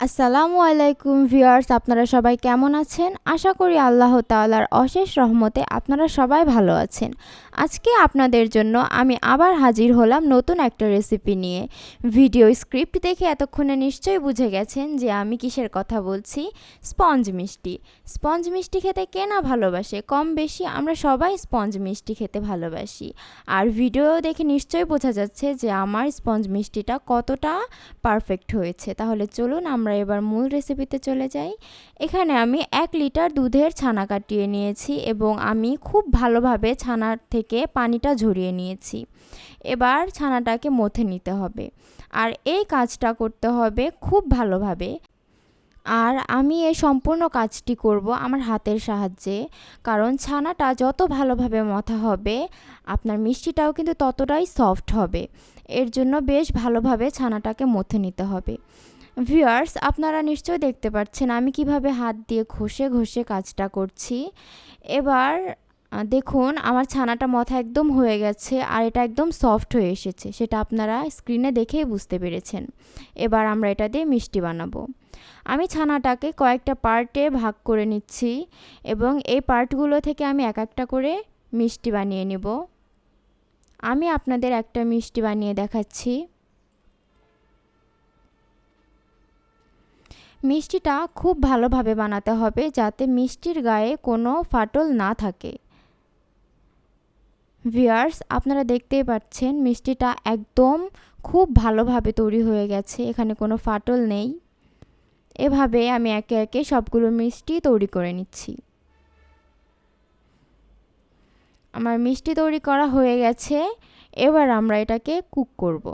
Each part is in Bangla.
আসসালামু আলাইকুম ভিউয়ার্স, আপনারা সবাই কেমন আছেন? আশা করি আল্লাহ তাআলার অশেষ রহমতে আপনারা সবাই ভালো আছেন। আজকে আপনাদের জন্য আমি আবার হাজির হলাম নতুন একটা রেসিপি নিয়ে। ভিডিও স্ক্রিপ্ট দেখে এতক্ষণে নিশ্চয়ই বুঝে গেছেন যে আমি কিসের কথা বলছি। স্পঞ্জ মিষ্টি। স্পঞ্জ মিষ্টি খেতে কে না ভালোবাসে? কম বেশি আমরা সবাই স্পঞ্জ মিষ্টি খেতে ভালোবাসি। আর ভিডিও দেখে নিশ্চয়ই বোঝা যাচ্ছে যে আমার স্পঞ্জ মিষ্টিটা কতটা পারফেক্ট হয়েছে। তাহলে চলুন আমরা এবার মূল রেসিপিতে চলে যাই। এখানে আমি 1 লিটার দুধের ছানা কাটিয়ে নিয়েছি এবং আমি খুব ভালোভাবে ছানার থেকে পানিটা ঝরিয়ে নিয়েছি। এবার ছানাটাকে মথে নিতে হবে, আর এই কাজটা করতে হবে খুব ভালোভাবে। আর আমি এই সম্পূর্ণ কাজটি করব আমার হাতের সাহায্যে, কারণ ছানাটা যত ভালোভাবে মথা হবে আপনার মিষ্টিটাও কিন্তু ততটাই সফট হবে। এর জন্য বেশ ভালোভাবে ছানাটাকে মথে নিতে হবে। ভিউয়ার্স, আপনারা নিশ্চয়ই দেখতে পাচ্ছেন আমি কিভাবে হাত দিয়ে ঘষে ঘষে কাজটা করছি। এবার দেখুন আমার ছানাটা মথা একদম হয়ে গেছে আর এটা একদম সফট হয়ে এসেছে, সেটা আপনারা স্ক্রিনে দেখেই বুঝতে পেরেছেন। এবার আমরা এটা দিয়ে মিষ্টি বানাবো। আমি ছানাটাকে কয়েকটা পার্টে ভাগ করে নিচ্ছি এবং এই পার্টগুলো থেকে আমি এক একটা করে মিষ্টি বানিয়ে নেব। আমি আপনাদের একটা মিষ্টি বানিয়ে দেখাচ্ছি। মিষ্টিটা খুব ভালোভাবে বানাতে হবে যাতে মিষ্টির গায়ে কোনো ফাটল না থাকে। ভিউয়ার্স, আপনারা দেখতেই পাচ্ছেন মিষ্টিটা একদম খুব ভালোভাবে তৈরি হয়ে গেছে, এখানে কোনো ফাটল নেই। এভাবে আমি একে একে সবগুলো মিষ্টি তৈরি করে নিচ্ছি। আমার মিষ্টি তৈরি করা হয়ে গেছে, এবার আমরা এটাকে কুক করব।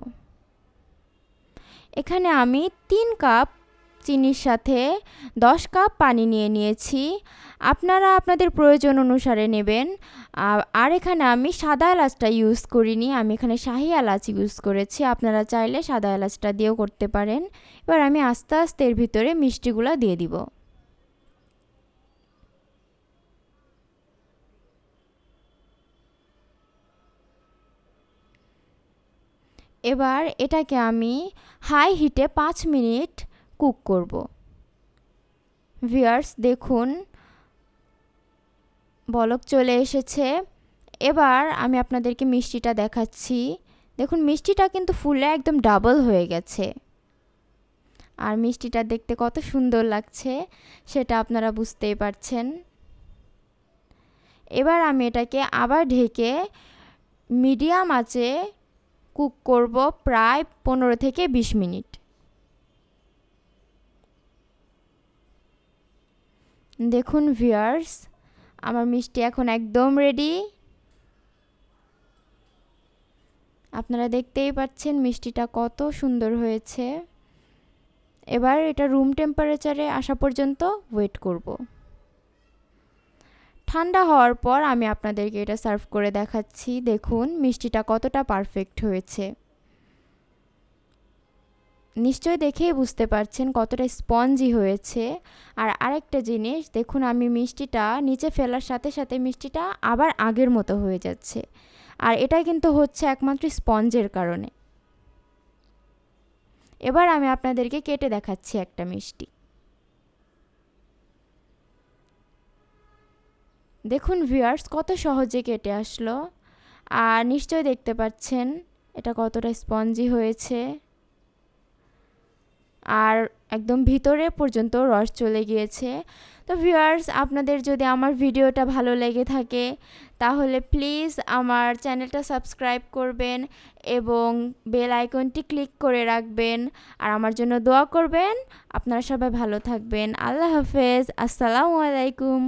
এখানে আমি 3 কাপ চিনির সাথে 10 কাপ পানি নিয়ে নিয়েছি। আপনারা আপনাদের প্রয়োজন অনুসারে নেবেন। আর এখানে আমি সাদা এলাচটা ইউজ করিনি, আমি এখানে শাহি এলাচ ইউজ করেছি। আপনারা চাইলে সাদা এলাচটা দিয়েও করতে পারেন। এবার আমি আস্তে আস্তে এর ভিতরে মিষ্টিগুলো দিয়ে দিব। এবার এটাকে আমি হাই হিটে 5 মিনিট কুক করব। ভিউয়ার্স, দেখুন বলক চলে এসেছে। এবার আমি আপনাদেরকে মিষ্টিটা দেখাচ্ছি। দেখুন মিষ্টিটা কিন্তু ফুলে একদম ডাবল হয়ে গেছে, আর মিষ্টিটা দেখতে কত সুন্দর লাগছে সেটা আপনারা বুঝতেই পারছেন। এবার আমি এটাকে আবার ঢেকে মিডিয়াম আঁচে কুক করব প্রায় 15 থেকে 20 মিনিট। দেখুন ভিউয়ার্স, আমার মিষ্টি এখন একদম রেডি। আপনারা দেখতেই পাচ্ছেন মিষ্টিটা কত সুন্দর হয়েছে। এবার এটা রুম টেম্পারেচারে আসা পর্যন্ত ওয়েট করব। ঠান্ডা হওয়ার পর আমি আপনাদেরকে এটা সার্ভ করে দেখাচ্ছি। দেখুন মিষ্টিটা কতটা পারফেক্ট হয়েছে। নিশ্চয়ই দেখেই বুঝতে পারছেন কতটা স্পঞ্জি হয়েছে। আর আরেকটা জিনিস দেখুন, আমি মিষ্টিটা নিচে ফেলার সাথে সাথে মিষ্টিটা আবার আগের মতো হয়ে যাচ্ছে, আর এটা কিন্তু হচ্ছে একমাত্র স্পঞ্জের কারণে। এবার আমি আপনাদেরকে কেটে দেখাচ্ছি একটা মিষ্টি। দেখুন ভিউয়ার্স, কত সহজে কেটে আসলো। আর নিশ্চয়ই দেখতে পাচ্ছেন এটা কতটা স্পঞ্জি হয়েছে, আর একদম ভিতরে পর্যন্ত রস চলে গিয়েছে। তো ভিউয়ার্স, আপনাদের যদি আমার ভিডিওটা ভালো লেগে থাকে তাহলে প্লিজ আমার চ্যানেলটা সাবস্ক্রাইব করবেন এবং বেল আইকনটি ক্লিক করে রাখবেন, আর আমার জন্য দোয়া করবেন। আপনারা সবাই ভালো থাকবেন। আল্লাহ হাফেজ। আসসালামু আলাইকুম।